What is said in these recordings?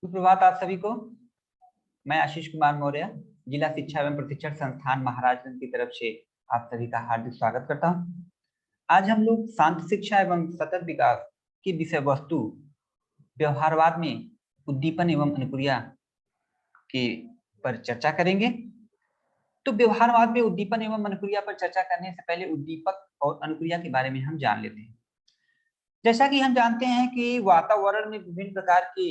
सुप्रभात आप सभी को। मैं आशीष कुमार मौर्य जिला शिक्षा एवं प्रशिक्षण संस्थान महाराजगंज की तरफ से आप सभी का हार्दिक स्वागत करता हूं। आज हम लोग शांत शिक्षा एवं सतत विकास की विषय वस्तु व्यवहारवाद में उद्दीपन एवं अनुक्रिया के पर चर्चा करेंगे। तो व्यवहारवाद में उद्दीपन एवं अनुक्रिया पर चर्चा करने से पहले उद्दीपक और अनुक्रिया के बारे में हम जान लेते हैं। जैसा कि हम जानते हैं कि वातावरण में विभिन्न प्रकार की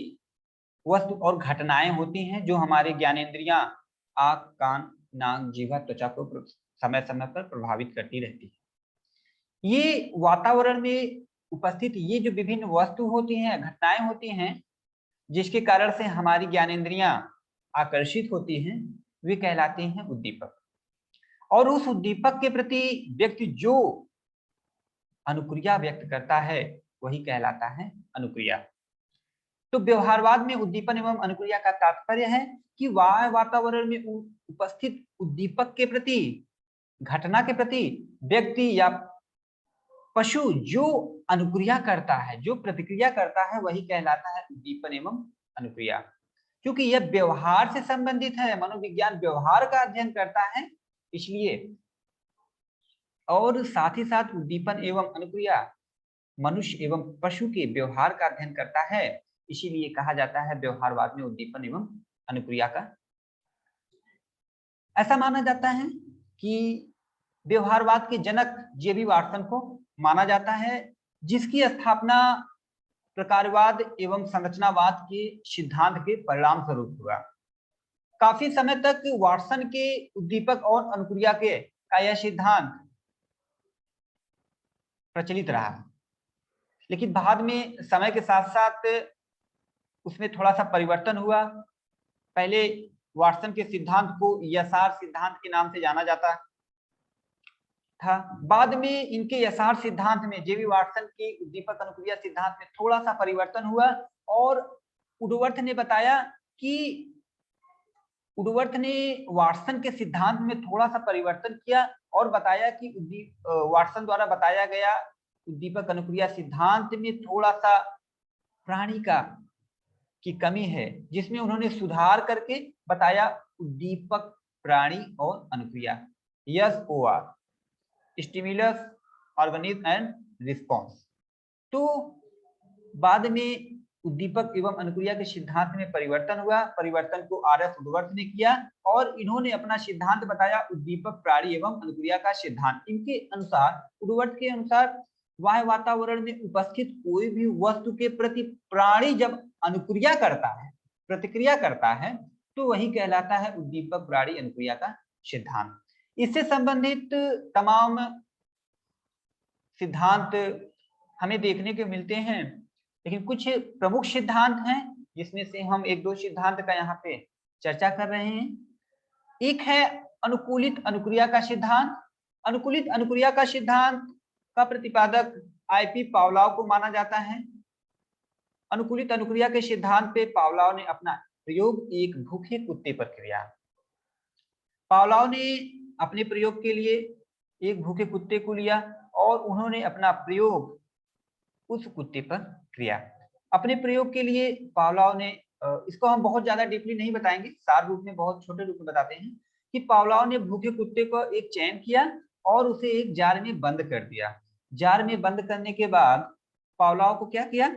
वस्तु और घटनाएं होती हैं जो हमारे ज्ञानेंद्रियां आंख, कान, नाक, जीवा, त्वचा को समय समय पर प्रभावित करती रहती है। ये वातावरण में उपस्थित ये जो विभिन्न वस्तु होती हैं, घटनाएं होती हैं, जिसके कारण से हमारी ज्ञानेंद्रियां आकर्षित होती हैं, वे कहलाते हैं उद्दीपक। और उस उद्दीपक के प्रति व्यक्ति जो अनुक्रिया व्यक्त करता है वही कहलाता है अनुक्रिया। तो व्यवहारवाद में उद्दीपन एवं अनुक्रिया का तात्पर्य है कि वातावरण में उपस्थित उद्दीपक के प्रति, घटना के प्रति व्यक्ति या पशु जो अनुक्रिया करता है, जो प्रतिक्रिया करता है, वही कहलाता है उद्दीपन एवं अनुक्रिया। क्योंकि यह व्यवहार से संबंधित है, मनोविज्ञान व्यवहार का अध्ययन करता है, इसलिए और साथ ही साथ उद्दीपन एवं अनुक्रिया मनुष्य एवं पशु के व्यवहार का अध्ययन करता है, इसीलिए कहा जाता है व्यवहारवाद में उद्दीपन एवं अनुक्रिया का। ऐसा माना जाता है कि व्यवहारवाद के जनक जे.बी. वाटसन को माना जाता है, जिसकी स्थापना प्रकारवाद एवं संरचनावाद के सिद्धांत के परिणाम स्वरूप हुआ। काफी समय तक वाटसन के उद्दीपक और अनुक्रिया के का यह सिद्धांत प्रचलित रहा, लेकिन बाद में समय के साथ साथ उसमें थोड़ा सा परिवर्तन हुआ। पहले वाटसन के सिद्धांत को यसार सिद्धांत के नाम से जाना जाता था। बाद में इनके यसार सिद्धांत में, जे.बी. वाटसन के उद्दीपक अनुक्रिया सिद्धांत में थोड़ा सा परिवर्तन हुआ और वुडवर्थ ने वाटसन के सिद्धांत में थोड़ा सा परिवर्तन किया और बताया कि वाटसन द्वारा बताया गया उद्दीपक अनुक्रिया सिद्धांत में थोड़ा सा प्राणी की कमी है, जिसमें उन्होंने सुधार करके बताया उद्दीपक, प्राणी और अनुक्रिया, SOR, stimulus, organism and response. तो बाद में उद्दीपक एवं अनुक्रिया के सिद्धांत में परिवर्तन हुआ। परिवर्तन को R.F. वुडवर्थ ने किया और इन्होंने अपना सिद्धांत बताया उद्दीपक, प्राणी एवं अनुक्रिया का सिद्धांत। इनके अनुसार, वुडवर्थ के अनुसार, बाह्य वातावरण में उपस्थित कोई भी वस्तु के प्रति प्राणी जब अनुक्रिया करता है, प्रतिक्रिया करता है, तो वही कहलाता है उद्दीपक, प्राणी, अनुक्रिया का सिद्धांत। इससे संबंधित तमाम सिद्धांत हमें देखने को मिलते हैं, लेकिन कुछ प्रमुख सिद्धांत हैं जिसमें से हम एक दो सिद्धांत का यहाँ पे चर्चा कर रहे हैं। एक है अनुकूलित अनुक्रिया का सिद्धांत। अनुकूलित अनुक्रिया का सिद्धांत का प्रतिपादक I.P. पावलोव को माना जाता है। अनुकूलित अनुक्रिया के सिद्धांत पे पावलोव ने अपना प्रयोग एक भूखे कुत्ते पर किया। पावलोव ने अपने प्रयोग के लिए एक भूखे कुत्ते को लिया और उन्होंने अपना प्रयोग उस कुत्ते पर किया। अपने प्रयोग के लिए पावलोव ने, इसको हम बहुत ज्यादा डीपली नहीं बताएंगे, सार रूप में, बहुत छोटे रूप में बताते हैं कि पावलोव ने भूखे कुत्ते को एक चयन किया और उसे एक जार में बंद कर दिया। जार में बंद करने के बाद पावलोव को क्या किया,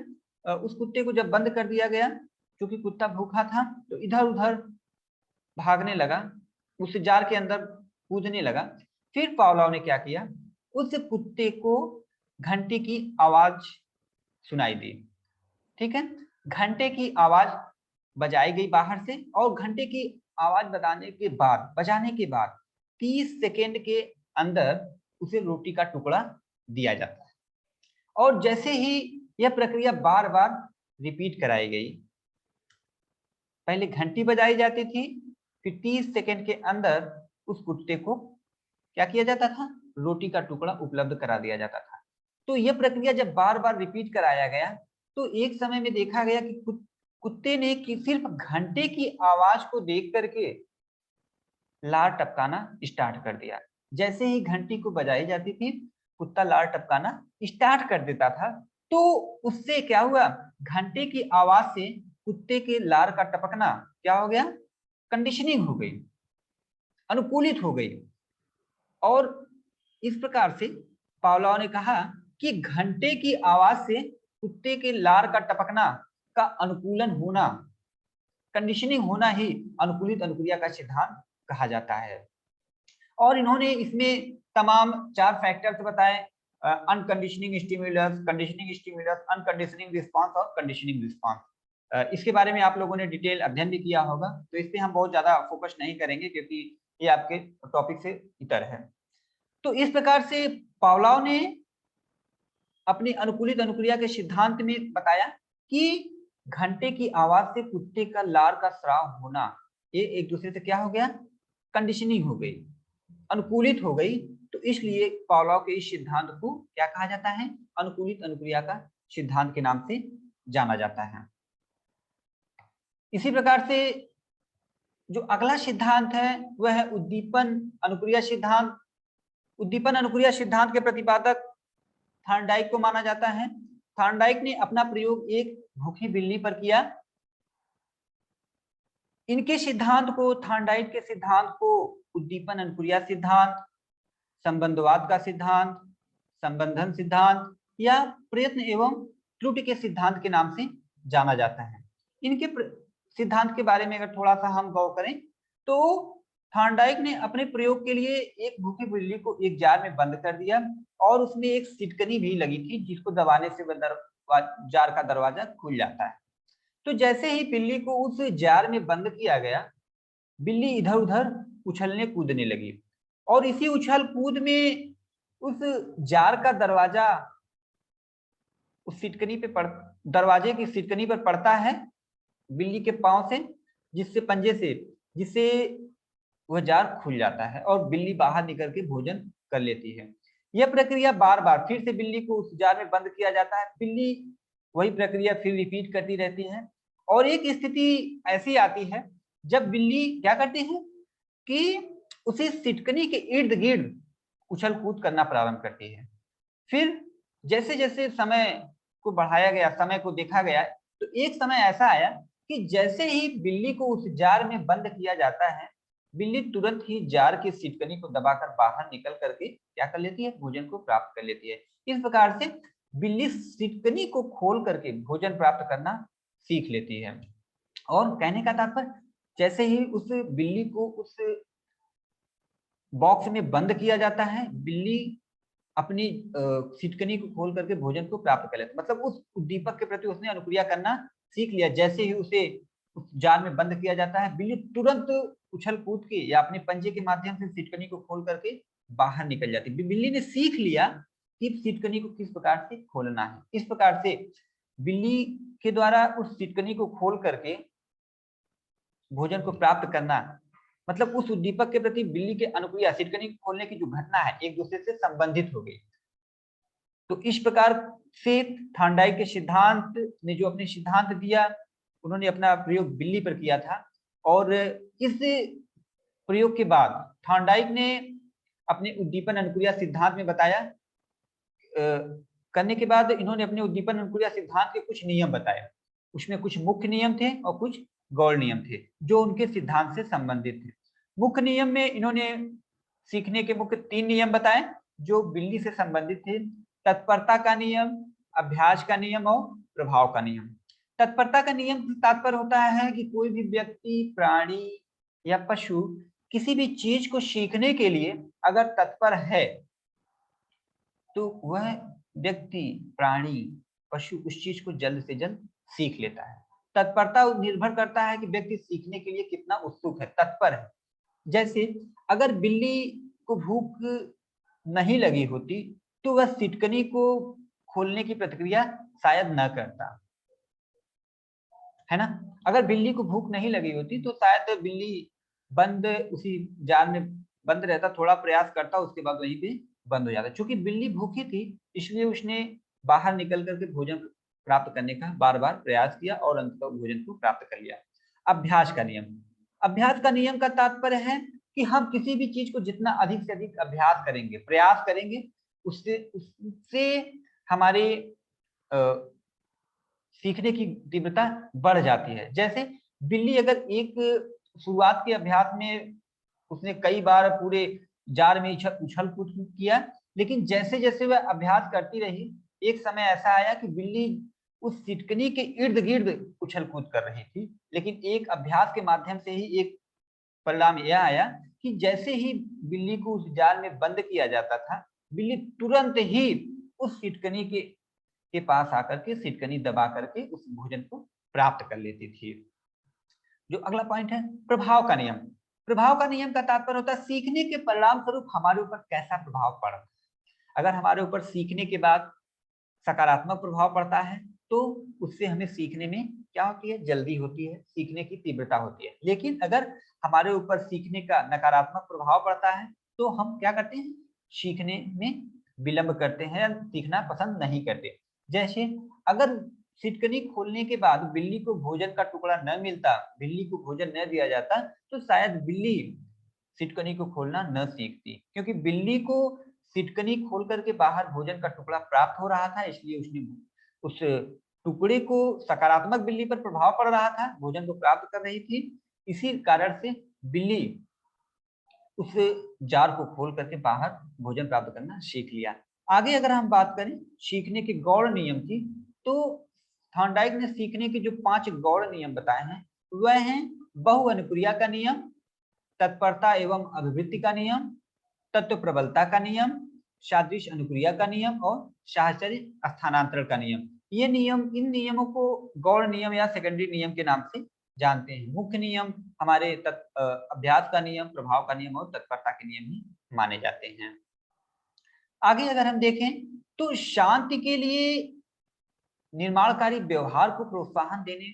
उस कुत्ते को जब बंद कर दिया गया, क्योंकि कुत्ता भूखा था, तो इधर उधर भागने लगा, उस जार के अंदर कूदने लगा। फिर पावलोव ने क्या किया, उस कुत्ते को घंटे की आवाज सुनाई दी। ठीक है, घंटे की आवाज बजाई गई बाहर से और घंटे की आवाज बजाने के बाद 30 सेकेंड के अंदर उसे रोटी का टुकड़ा दिया जाता है। और जैसे ही यह प्रक्रिया बार बार रिपीट कराई गई, पहले घंटी बजाई जाती थी, फिर 30 सेकेंड के अंदर उस कुत्ते को क्या किया जाता था, रोटी का टुकड़ा उपलब्ध करा दिया जाता था। तो यह प्रक्रिया जब बार बार रिपीट कराया गया, तो एक समय में देखा गया कि कुत्ते ने सिर्फ घंटे की आवाज को देख करके लार टपकाना स्टार्ट कर दिया। जैसे ही घंटी को बजाई जाती थी, कुत्ता लार टपकाना स्टार्ट कर देता था। तो उससे क्या हुआ, घंटे की आवाज से कुत्ते के लार का टपकना क्या हो गया, कंडीशनिंग हो गई, अनुकूलित हो गई। और इस प्रकार से पावलोव ने कहा कि घंटे की आवाज से कुत्ते के लार का टपकना का अनुकूलन होना, कंडीशनिंग होना ही अनुकूलित अनुक्रिया का सिद्धांत कहा जाता है। और इन्होंने इसमें तमाम 4 फैक्टर्स बताए, अनकंडीशनिंग स्टिमुलस, कंडीशनिंग स्टिमुलस, अनकंडीशनिंग रिस्पांस और कंडीशनिंग रिस्पांस। इसके बारे में आप लोगों ने डिटेल अध्ययन भी किया होगा, तो इस पे हम बहुत ज्यादा फोकस नहीं करेंगे क्योंकि ये आपके टॉपिक से इतर है। तो इस प्रकार से पावलोव ने अपनी अनुकूलित अनुक्रिया के सिद्धांत में बताया कि घंटे की आवाज से कुत्ते का लार का स्राव होना, ये एक दूसरे से क्या हो गया, कंडीशनिंग हो गई, अनुकूलित हो गई। तो इसलिए पावलोव के इस सिद्धांत को क्या कहा जाता है, अनुकूलित अनुक्रिया का सिद्धांत के नाम से जाना जाता है। इसी प्रकार से जो अगला सिद्धांत है वह है उद्दीपन अनुक्रिया सिद्धांत। उद्दीपन अनुक्रिया सिद्धांत के प्रतिपादक थॉर्नडाइक को माना जाता है। थॉर्नडाइक ने अपना प्रयोग एक भूखी बिल्ली पर किया। इनके सिद्धांत को, थॉर्नडाइक के सिद्धांत को उद्दीपन अनुक्रिया सिद्धांत, संबंधवाद का सिद्धांत, संबंधन सिद्धांत या प्रयत्न एवं त्रुटि के सिद्धांत के नाम से जाना जाता है। इनके सिद्धांत के बारे में अगर थोड़ा सा हम गौर करें तो थॉर्नडाइक ने अपने प्रयोग के लिए एक भूखी बिल्ली को एक जार में बंद कर दिया और उसमें एक सिटकनी भी लगी थी जिसको दबाने से जार का दरवाजा खुल जाता है। तो जैसे ही बिल्ली को उस जार में बंद किया गया, बिल्ली इधर उधर उछलने कूदने लगी और इसी उछल कूद में उस जार का दरवाजा उस सिटकनी पे दरवाजे की सिटकनी पर पड़ता है बिल्ली के पांव से, जिससे पंजे से, जिससे वह जार खुल जाता है और बिल्ली बाहर निकल के भोजन कर लेती है। यह प्रक्रिया बार बार फिर से बिल्ली को उस जार में बंद किया जाता है, बिल्ली वही प्रक्रिया फिर रिपीट करती रहती है और एक स्थिति ऐसी आती है जब बिल्ली क्या करती है कि उसी सिटकनी के इर्द गिर्द उछल कूद करना प्रारंभ करती है। फिर जैसे जैसे समय को बढ़ाया गया, समय को देखा गया, तो एक समय ऐसा आया कि जैसे ही बिल्ली को उस जार में बंद किया जाता है, बिल्ली तुरंत ही जार की सिटकनी को दबाकर बाहर निकल करके क्या कर लेती है, भोजन को प्राप्त कर लेती है। इस प्रकार से बिल्ली सिटकनी को खोल करके भोजन प्राप्त करना सीख लेती है। और कहने का तात्पर्य, जैसे ही उस बिल्ली को उस बॉक्स में बंद किया जाता है, बिल्ली अपनी सिटकनी को खोल करके भोजन को प्राप्त कर लेता है। मतलब उस उद्दीपक के प्रति उसने अनुक्रिया करना सीख लिया। जैसे ही उसे उस जार में बंद किया जाता है, बिल्ली तुरंत उछल कूद के या अपने पंजे के माध्यम से सिटकनी को खोल करके बाहर निकल जाती है। बिल्ली ने सीख लिया कि सिटकनी को किस प्रकार से खोलना है। इस प्रकार से बिल्ली के द्वारा उस सिटकनी को खोल करके भोजन को प्राप्त करना, मतलब उस उद्दीपक के प्रति बिल्ली के अनुक्रिया, सिटकनी को खोलने की जो घटना है, एक दूसरे से संबंधित हो गई। तो इस प्रकार से थॉर्नडाइक के सिद्धांत ने जो अपने सिद्धांत दिया, उन्होंने अपना प्रयोग बिल्ली पर किया था और इस प्रयोग के बाद थॉर्नडाइक ने अपने उद्दीपन अनुक्रिया सिद्धांत में बताया, करने के बाद इन्होंने अपने उद्दीपन अनुक्रिया सिद्धांत के कुछ नियम बताए। उसमें कुछ मुख्य नियम थे और कुछ गौड़ नियम थे जो उनके सिद्धांत से संबंधित थे। मुख्य नियम में इन्होंने सीखने के मुख्य 3 नियम बताए जो बिल्ली से संबंधित थे। तत्परता का नियम, अभ्यास का नियम और प्रभाव का नियम। तत्परता का नियम तात्पर्य होता है कि कोई भी व्यक्ति, प्राणी या पशु किसी भी चीज को सीखने के लिए अगर तत्पर है तो वह व्यक्ति, प्राणी, पशु उस चीज को जल्द से जल्द सीख लेता है। तत्परता निर्भर करता है कि व्यक्ति सीखने के लिए कितना उत्सुक है, तत्पर है। जैसे अगर बिल्ली को भूख नहीं लगी होती तो वह सिटकनी को खोलने की प्रतिक्रिया शायद न करता, है ना। अगर बिल्ली को भूख नहीं लगी होती तो शायद बिल्ली बंद उसी जार में बंद रहता, थोड़ा प्रयास करता, उसके बाद वहीं पे बंद हो जाता। चूंकि बिल्ली भूखी थी इसलिए उसने बाहर निकल करके भोजन प्राप्त करने का बार बार प्रयास किया और अंततः भोजन को प्राप्त कर लिया। अभ्यास का नियम। अभ्यास का नियम का तात्पर्य है कि हम किसी भी चीज को जितना अधिक से अधिक अभ्यास करेंगे, प्रयास करेंगे, उससे हमारे सीखने की तीव्रता बढ़ जाती है। जैसे बिल्ली अगर एक शुरुआत के अभ्यास में उसने कई बार पूरे जार में उछल कूद किया, लेकिन जैसे जैसे वह अभ्यास करती रही, एक समय ऐसा आया कि बिल्ली उस सिटकनी के इर्द गिर्द उछल कूद कर रही थी। लेकिन एक अभ्यास के माध्यम से ही एक परिणाम यह आया कि जैसे ही बिल्ली को उस जाल में बंद किया जाता था, बिल्ली तुरंत ही उस सिटकनी के पास आकर के सिटकनी दबा करके उस भोजन को प्राप्त कर लेती थी। जो अगला पॉइंट है, प्रभाव का नियम। प्रभाव का नियम का तात्पर्य होता है सीखने के परिणाम स्वरूप हमारे ऊपर कैसा प्रभाव पड़ा। अगर हमारे ऊपर सीखने के बाद सकारात्मक प्रभाव पड़ता है तो उससे हमें सीखने में क्या होती है, जल्दी होती है, सीखने की तीव्रता होती है। लेकिन अगर हमारे ऊपर सीखने का नकारात्मक प्रभाव पड़ता है तो हम क्या करते हैं, सीखने में विलंब करते हैं, सीखना पसंद नहीं करते। जैसे अगर सिटकनी खोलने के बाद बिल्ली को भोजन का टुकड़ा न मिलता, बिल्ली को भोजन न दिया जाता, तो शायद बिल्ली सिटकनी को खोलना न सीखती, क्योंकि बिल्ली को सिटकनी खोल करके बाहर भोजन का टुकड़ा प्राप्त हो रहा था, इसलिए उसने उस टुकड़े को सकारात्मक बिल्ली पर प्रभाव पड़ रहा था, भोजन को प्राप्त कर रही थी। इसी कारण से बिल्ली उस जार को खोल करके बाहर भोजन प्राप्त करना सीख लिया। आगे अगर हम बात करें सीखने के गौड़ नियम की, तो थॉर्नडाइक ने सीखने के जो 5 गौड़ नियम बताए हैं वह हैं बहु अनुक्रिया का नियम, तत्परता एवं अभिवृत्ति का नियम, तत्व प्रबलता का नियम, सादृश्य अनुक्रिया का नियम और साहचर्य स्थानांतरण का नियम। ये नियम, इन नियमों को गौड़ नियम या सेकेंडरी नियम के नाम से जानते हैं। मुख्य नियम हमारे अभ्यास का नियम, प्रभाव का नियम और तत्परता के नियम ही माने जाते हैं। आगे अगर हम देखें तो शांति के लिए निर्माणकारी व्यवहार को प्रोत्साहन देने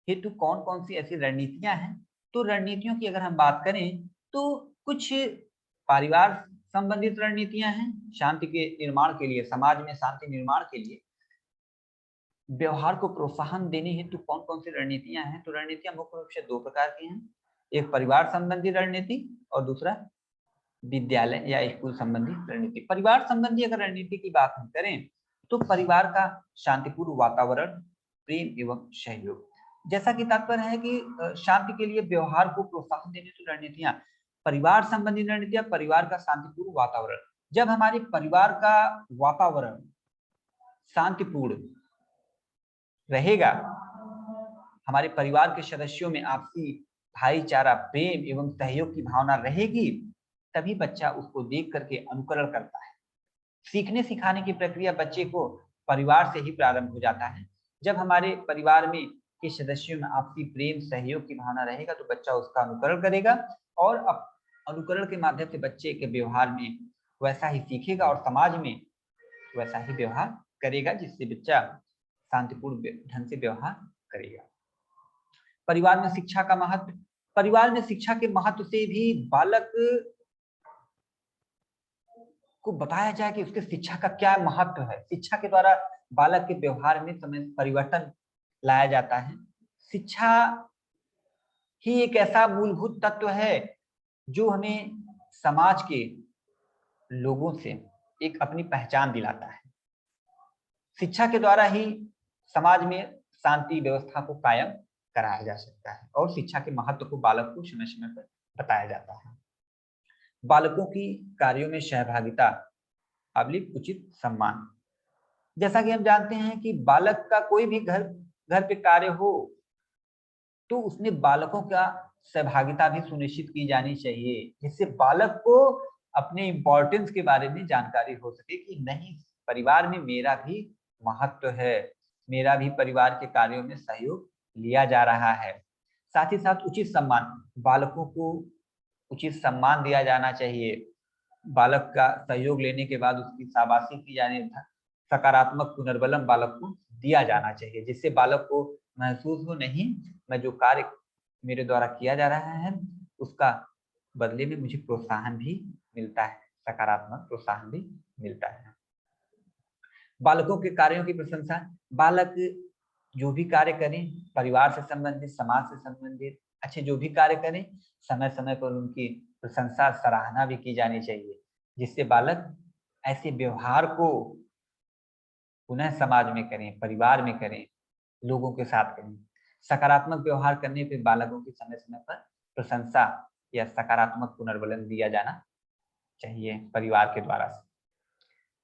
हेतु कौन कौन सी ऐसी रणनीतियां हैं। तो रणनीतियों की अगर हम बात करें तो कुछ परिवार संबंधित रणनीतियां हैं शांति के निर्माण के लिए, समाज में शांति निर्माण के लिए व्यवहार को प्रोत्साहन देने हेतु कौन कौन सी रणनीतियां हैं। तो रणनीतियां मुख्य रूप से 2 प्रकार की हैं, एक परिवार संबंधी रणनीति और दूसरा विद्यालय या स्कूल संबंधी रणनीति। परिवार संबंधी अगर रणनीति की बात हम करें तो परिवार का शांतिपूर्ण वातावरण, प्रेम एवं सहयोग। जैसा कि तात्पर्य है कि शांति के लिए व्यवहार को प्रोत्साहन देने की रणनीतियां, परिवार संबंधी रणनीतियां, परिवार का शांतिपूर्ण वातावरण। जब हमारे परिवार का वातावरण शांतिपूर्ण रहेगा, हमारे परिवार के सदस्यों में आपसी भाईचारा, प्रेम एवं सहयोग की भावना रहेगी, तभी बच्चा उसको देख करके अनुकरण करता है। सीखने सिखाने की प्रक्रिया बच्चे को परिवार से ही प्रारंभ हो जाता है। जब हमारे परिवार में के सदस्यों में आपसी प्रेम, सहयोग की भावना रहेगा तो बच्चा उसका अनुकरण करेगा और अनुकरण के माध्यम से बच्चे के व्यवहार में वैसा ही सीखेगा और समाज में वैसा ही व्यवहार करेगा, जिससे बच्चा शांतिपूर्ण ढंग से व्यवहार करेगा। परिवार में शिक्षा का महत्व। परिवार में शिक्षा के महत्व से भी बालक को बताया जाए कि उसके शिक्षा का क्या महत्व है। शिक्षा के द्वारा बालक के व्यवहार में समय परिवर्तन लाया जाता है। शिक्षा ही एक ऐसा मूलभूत तत्व है जो हमें समाज के लोगों से एक अपनी पहचान दिलाता है। शिक्षा के द्वारा ही समाज में शांति व्यवस्था को कायम कराया जा सकता है और शिक्षा के महत्व को बालक को समय समय पर बताया जाता है। बालकों की कार्यों में सहभागिता, उचित सम्मान। जैसा कि हम जानते हैं कि बालक का कोई भी घर पे कार्य हो तो उसमें बालकों का सहभागिता भी सुनिश्चित की जानी चाहिए, जिससे बालक को अपने इम्पोर्टेंस के बारे में जानकारी हो सके कि नहीं, परिवार में मेरा भी महत्व है, मेरा भी परिवार के कार्यों में सहयोग लिया जा रहा है। साथ ही साथ उचित सम्मान, बालकों को उचित सम्मान दिया जाना चाहिए। बालक का सहयोग लेने के बाद उसकी शाबाशी की जानी, सकारात्मक पुनर्बलम बालक को दिया जाना चाहिए, जिससे बालक को महसूस हो, नहीं, मैं जो कार्य मेरे द्वारा किया जा रहा है उसका बदले में मुझे प्रोत्साहन भी मिलता है, सकारात्मक प्रोत्साहन भी मिलता है। बालकों के कार्यों की प्रशंसा। बालक जो भी कार्य करें, परिवार से संबंधित, समाज से संबंधित अच्छे जो भी कार्य करें, समय समय पर उनकी प्रशंसा, सराहना भी की जानी चाहिए, जिससे बालक ऐसे व्यवहार को पुनः समाज में करें, परिवार में करें लोगों के साथ करें। सकारात्मक व्यवहार करने पे बालकों की समय समय पर प्रशंसा या सकारात्मक पुनर्बलन दिया जाना चाहिए परिवार के द्वारा।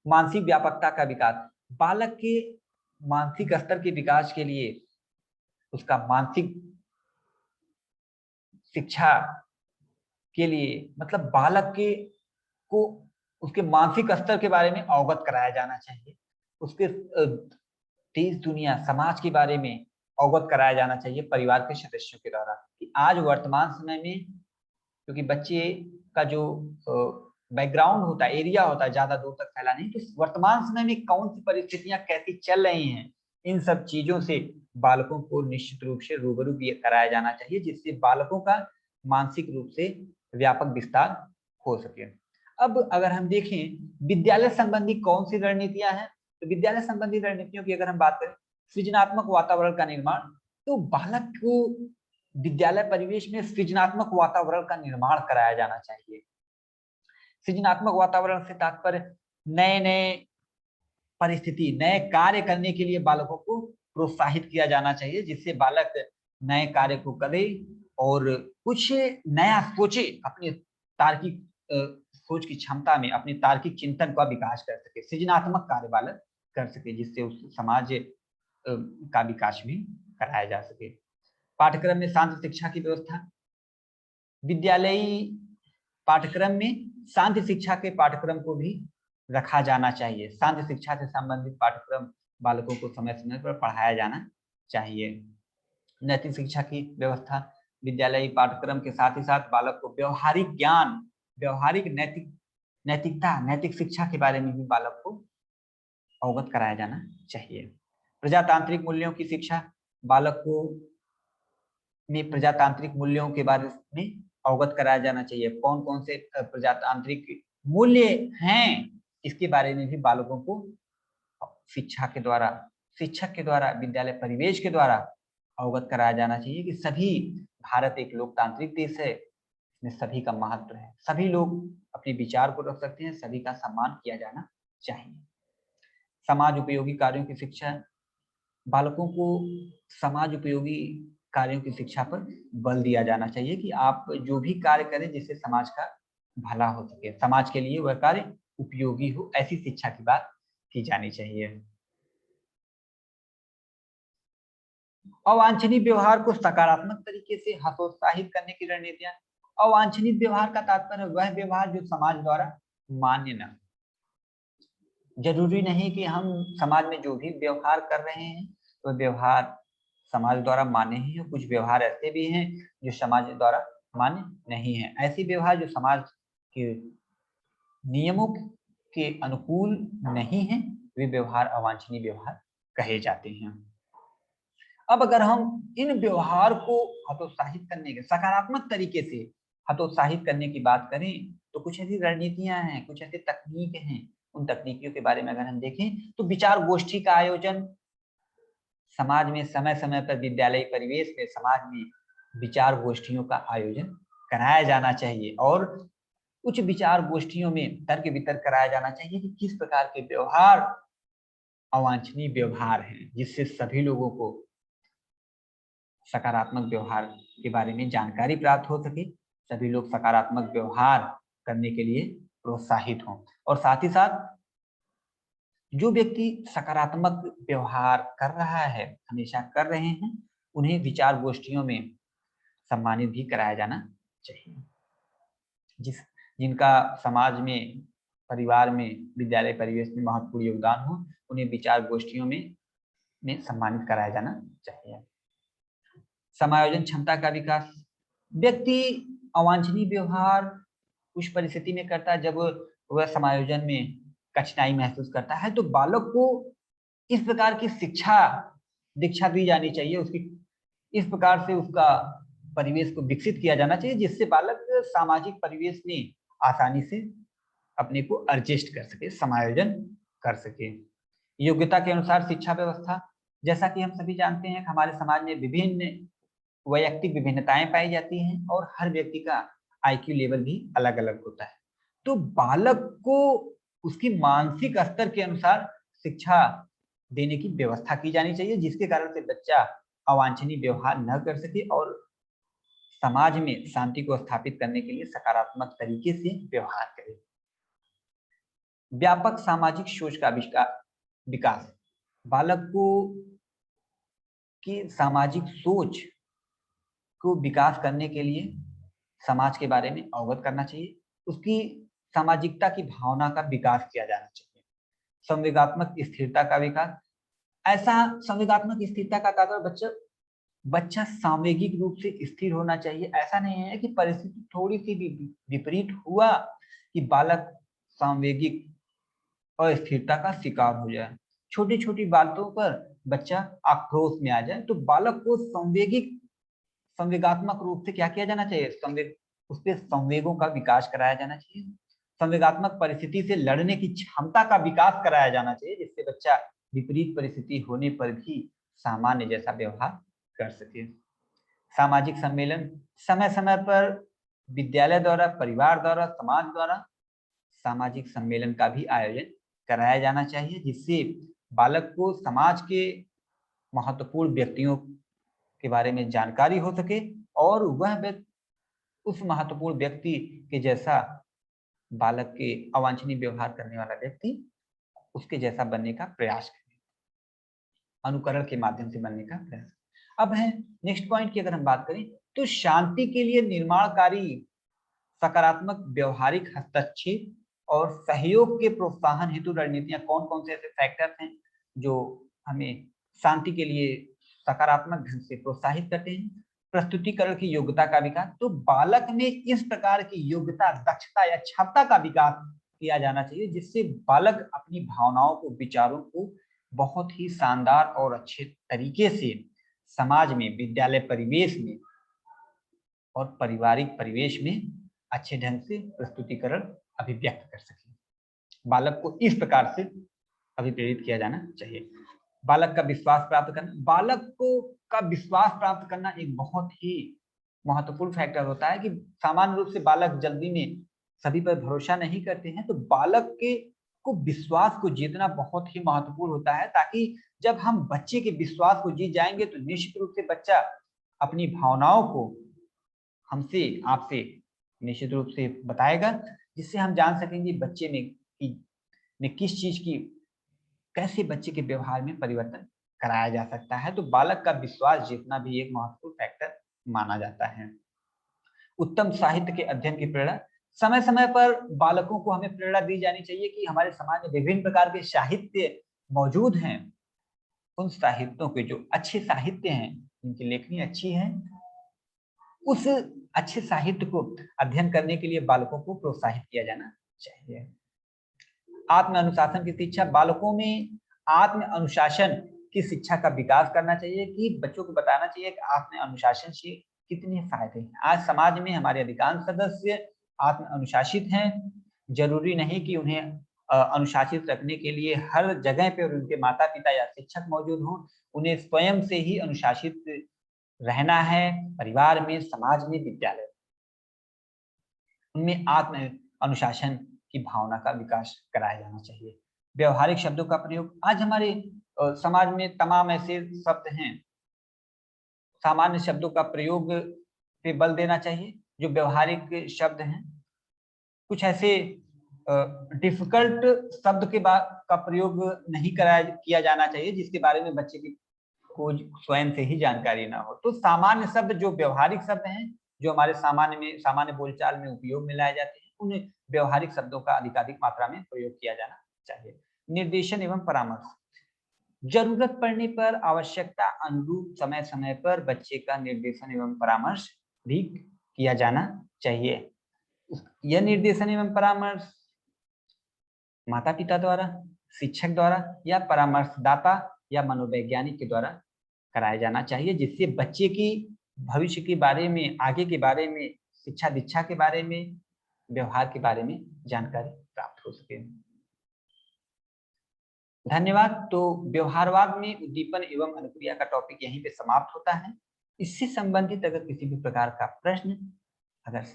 मानसिक व्यापकता का विकास, बालक के मानसिक स्तर के विकास के लिए उसका मानसिक शिक्षा के लिए मतलब बालक के को उसके मानसिक स्तर के बारे में अवगत कराया जाना चाहिए, उसके देश दुनिया समाज के बारे में अवगत कराया जाना चाहिए परिवार के सदस्यों के द्वारा कि आज वर्तमान समय में, क्योंकि बच्चे का जो बैकग्राउंड होता है, एरिया होता है, ज्यादा दूर तक फैला नहीं, तो वर्तमान समय में कौन सी परिस्थितियां कैसी चल रही हैं, इन सब चीजों से बालकों को निश्चित रूप से रूबरू कराया जाना चाहिए, जिससे बालकों का मानसिक रूप से व्यापक विस्तार हो सके। अब अगर हम देखें विद्यालय संबंधी कौन सी रणनीतियां हैं, तो विद्यालय संबंधी रणनीतियों की अगर हम बात करें, सृजनात्मक वातावरण का निर्माण, तो बालक को विद्यालय परिवेश में सृजनात्मक वातावरण का निर्माण कराया जाना चाहिए। सृजनात्मक वातावरण से तात्पर्य नए नए परिस्थिति, नए कार्य करने के लिए बालकों को प्रोत्साहित किया जाना चाहिए, जिससे बालक नए कार्य को करे और कुछ नया सोचे, अपनी तार्किक सोच की क्षमता में अपनी तार्किक चिंतन का विकास कर सके, सृजनात्मक कार्य बालक कर सके, जिससे उस समाज का विकास भी कराया जा सके। पाठ्यक्रम में शांति शिक्षा की व्यवस्था, विद्यालयी पाठ्यक्रम में शांति शिक्षा के पाठ्यक्रम को भी रखा जाना चाहिए। शांति शिक्षा से संबंधित पाठ्यक्रम बालकों को समय समय पर पढ़ाया जाना चाहिए। नैतिक शिक्षा की व्यवस्था, विद्यालयी पाठ्यक्रम के साथ ही साथ बालक को व्यवहारिक ज्ञान, व्यवहारिक नैतिकता, नैतिक शिक्षा के बारे में भी बालक को अवगत कराया जाना चाहिए। प्रजातांत्रिक मूल्यों की शिक्षा, बालक को में प्रजातांत्रिक मूल्यों के बारे में अवगत कराया जाना चाहिए। कौन कौन से प्रजातांत्रिक मूल्य हैं, इसके बारे में भी बालकों को शिक्षा के द्वारा, शिक्षक के द्वारा, विद्यालय परिवेश के द्वारा अवगत कराया जाना चाहिए कि सभी, भारत एक लोकतांत्रिक देश है, इसमें सभी का महत्व है, सभी लोग अपने विचार को रख सकते हैं, सभी का सम्मान किया जाना चाहिए। समाज उपयोगी कार्यों की शिक्षा, बालकों को समाज उपयोगी कार्यों की शिक्षा पर बल दिया जाना चाहिए कि आप जो भी कार्य करें जिससे समाज का भला हो सके, समाज के लिए वह कार्य उपयोगी हो, ऐसी शिक्षा की बात की जानी चाहिए। अवांछनीय व्यवहार को सकारात्मक तरीके से हतोत्साहित करने की रणनीतियां। अवांछनीय व्यवहार का तात्पर्य वह व्यवहार जो समाज द्वारा मान्य न, जरूरी नहीं कि हम समाज में जो भी व्यवहार कर रहे हैं तो व्यवहार समाज द्वारा मान्य ही हो, कुछ व्यवहार ऐसे भी हैं जो समाज द्वारा मान्य नहीं है। ऐसे व्यवहार जो समाज के नियमों के अनुकूल नहीं है, वे व्यवहार अवांछनीय व्यवहार कहे जाते हैं। अब अगर हम इन व्यवहार को हतोत्साहित करने के, सकारात्मक तरीके से हतोत्साहित करने की बात करें, तो कुछ ऐसी रणनीतियां हैं, कुछ ऐसे तकनीक हैं। उन तकनीकियों के बारे में अगर हम देखें तो विचार गोष्ठी का आयोजन, समाज में समय समय पर विद्यालय परिवेश में समाज में विचार गोष्ठियों का आयोजन कराया जाना चाहिए और कुछ विचार गोष्ठियों में तर्क वितर्क कराया जाना चाहिए कि किस प्रकार के व्यवहार अवांछनीय व्यवहार हैं, जिससे सभी लोगों को सकारात्मक व्यवहार के बारे में जानकारी प्राप्त हो सके, सभी लोग सकारात्मक व्यवहार करने के लिए प्रोत्साहित हों और साथ ही साथ जो व्यक्ति सकारात्मक व्यवहार कर रहा है, हमेशा कर रहे हैं, उन्हें विचार गोष्ठियों में सम्मानित भी कराया जाना चाहिए। जिनका समाज में, परिवार में, विद्यालय परिवेश में महत्वपूर्ण योगदान हो, उन्हें विचार गोष्ठियों में सम्मानित कराया जाना चाहिए। समायोजन क्षमता का विकास, व्यक्ति अवांछनीय व्यवहार उस परिस्थिति में करता है जब वह समायोजन में कठिनाई महसूस करता है, तो बालक को इस प्रकार की दीक्षा दी जानी चाहिए, उसकी इस प्रकार से उसका परिवेश को विकसित किया जाना चाहिए जिससे बालक सामाजिक परिवेश में आसानी से अपने को एडजस्ट कर सके, समायोजन कर सके। योग्यता के अनुसार शिक्षा व्यवस्था, जैसा कि हम सभी जानते हैं हमारे समाज में विभिन्न वैयक्तिक विभिन्नताएं पाई जाती हैं और हर व्यक्ति का आईक्यू लेवल भी अलग अलग होता है, तो बालक को उसकी मानसिक स्तर के अनुसार शिक्षा देने की व्यवस्था की जानी चाहिए, जिसके कारण से बच्चा अवांछनीय व्यवहार न कर सके और समाज में शांति को स्थापित करने के लिए सकारात्मक तरीके से व्यवहार करे। व्यापक सामाजिक सोच का विकास, बालक को की सामाजिक सोच को विकास करने के लिए समाज के बारे में अवगत करना चाहिए, उसकी सामाजिकता की भावना का विकास किया जाना चाहिए। संवेगात्मक स्थिरता का विकास, ऐसा संवेगात्मक स्थिरता का तात्पर्य बच्चा सामूहिक रूप से स्थिर होना चाहिए। ऐसा नहीं है कि परिस्थिति थोड़ी सी भी विपरीत हुआ कि बालक सामूहिक अस्थिरता का शिकार हो जाए, छोटी छोटी बातों पर बच्चा आक्रोश में आ जाए, तो बालक को संवेगात्मक रूप से क्या किया जाना चाहिए, उस पर संवेगों का विकास कराया जाना चाहिए। संवेगात्मक परिस्थिति से लड़ने की क्षमता का विकास कराया जाना चाहिए, जिससे बच्चा विपरीत परिस्थिति होने पर भी सामान्य जैसा व्यवहार कर सके। सामाजिक सम्मेलन, समय समय पर विद्यालय द्वारा, परिवार द्वारा, समाज द्वारा सामाजिक सम्मेलन का भी आयोजन कराया जाना चाहिए, जिससे बालक को समाज के महत्वपूर्ण व्यक्तियों के बारे में जानकारी हो सके और वह उस महत्वपूर्ण व्यक्ति के जैसा, बालक के अवांछनीय व्यवहार करने वाला व्यक्ति उसके जैसा बनने का प्रयास करे, अनुकरण के माध्यम से बनने का प्रयास। अब है नेक्स्ट पॉइंट की अगर हम बात करें तो शांति के लिए निर्माणकारी सकारात्मक व्यवहारिक हस्तक्षेप और सहयोग के प्रोत्साहन हेतु रणनीतियां, कौन कौन से ऐसे फैक्टर्स हैं जो हमें शांति के लिए सकारात्मक ढंग से प्रोत्साहित करते हैं। प्रस्तुतिकरण की योग्यता का विकास, तो बालक में इस प्रकार की योग्यता, दक्षता या क्षमता का विकास किया जाना चाहिए, जिससे बालक अपनी भावनाओं को, विचारों को बहुत ही शानदार और अच्छे तरीके से समाज में, विद्यालय परिवेश में और पारिवारिक परिवेश में अच्छे ढंग से प्रस्तुतिकरण अभिव्यक्त कर सके। बालक को इस प्रकार से अभिप्रेरित किया जाना चाहिए। बालक का विश्वास प्राप्त करना, बालक को का विश्वास प्राप्त करना एक बहुत ही महत्वपूर्ण फैक्टर होता है कि सामान्य रूप से बालक जल्दी में सभी पर भरोसा नहीं करते हैं, तो बालक के को विश्वास को जीतना बहुत ही महत्वपूर्ण होता है, ताकि जब हम बच्चे के विश्वास को जीत जाएंगे तो निश्चित रूप से बच्चा अपनी भावनाओं को हमसे, आपसे निश्चित रूप से बताएगा, जिससे हम जान सकेंगे बच्चे में किस चीज की, कैसे बच्चे के व्यवहार में परिवर्तन कराया जा सकता है। तो बालक का विश्वास जीतना भी एक महत्वपूर्ण फैक्टर माना जाता है। उत्तम साहित्य के अध्ययन की प्रेरणा, समय समय पर बालकों को हमें प्रेरणा दी जानी चाहिए कि हमारे समाज में विभिन्न प्रकार के साहित्य मौजूद हैं, उन साहित्यों के जो अच्छे साहित्य हैं, जिनकी लेखनी अच्छी है, उस अच्छे साहित्य को अध्ययन करने के लिए बालकों को प्रोत्साहित किया जाना चाहिए। आत्म अनुशासन की शिक्षा, बालकों में आत्म अनुशासन की शिक्षा का विकास करना चाहिए, कि बच्चों को बताना चाहिए कि आत्म अनुशासन से कितने फायदे हैं। आज समाज में हमारे अधिकांश सदस्य आत्म अनुशासित हैं, जरूरी नहीं कि उन्हें अनुशासित रखने के लिए हर जगह पे उनके माता पिता या शिक्षक मौजूद हों, उन्हें स्वयं से ही अनुशासित रहना है। परिवार में, समाज में, विद्यालय, उनमें आत्म अनुशासन की भावना का विकास कराया जाना चाहिए। व्यवहारिक शब्दों का प्रयोग, आज हमारे समाज में तमाम ऐसे शब्द हैं, सामान्य शब्दों का प्रयोग पे बल देना चाहिए, जो व्यवहारिक शब्द हैं। कुछ ऐसे डिफिकल्ट शब्द का प्रयोग नहीं किया जाना चाहिए, जिसके बारे में बच्चे की को स्वयं से ही जानकारी ना हो। तो सामान्य शब्द, जो व्यवहारिक शब्द हैं, जो हमारे सामान्य बोलचाल में उपयोग में लाए जाते हैं, उन व्यवहारिक शब्दों का अधिकाधिक मात्रा में प्रयोग किया जाना चाहिए। निर्देशन एवं परामर्श, जरूरत पड़ने पर आवश्यकता अनुरूप समय समय पर बच्चे का निर्देशन एवं परामर्श भी किया जाना चाहिए। यह निर्देशन एवं परामर्श माता पिता द्वारा, शिक्षक द्वारा या परामर्शदाता या मनोवैज्ञानिक के द्वारा कराया जाना चाहिए, जिससे बच्चे की भविष्य के बारे में, आगे के बारे में, शिक्षा दीक्षा के बारे में, व्यवहार के बारे में जानकारी प्राप्त हो सके। धन्यवाद। तो व्यवहारवाद में उद्दीपन एवं अनुक्रिया का टॉपिक यहीं पे समाप्त होता है। इससे संबंधित अगर किसी भी प्रकार का प्रश्न अगर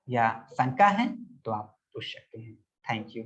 या शंका है तो आप पूछ सकते हैं। Thank you.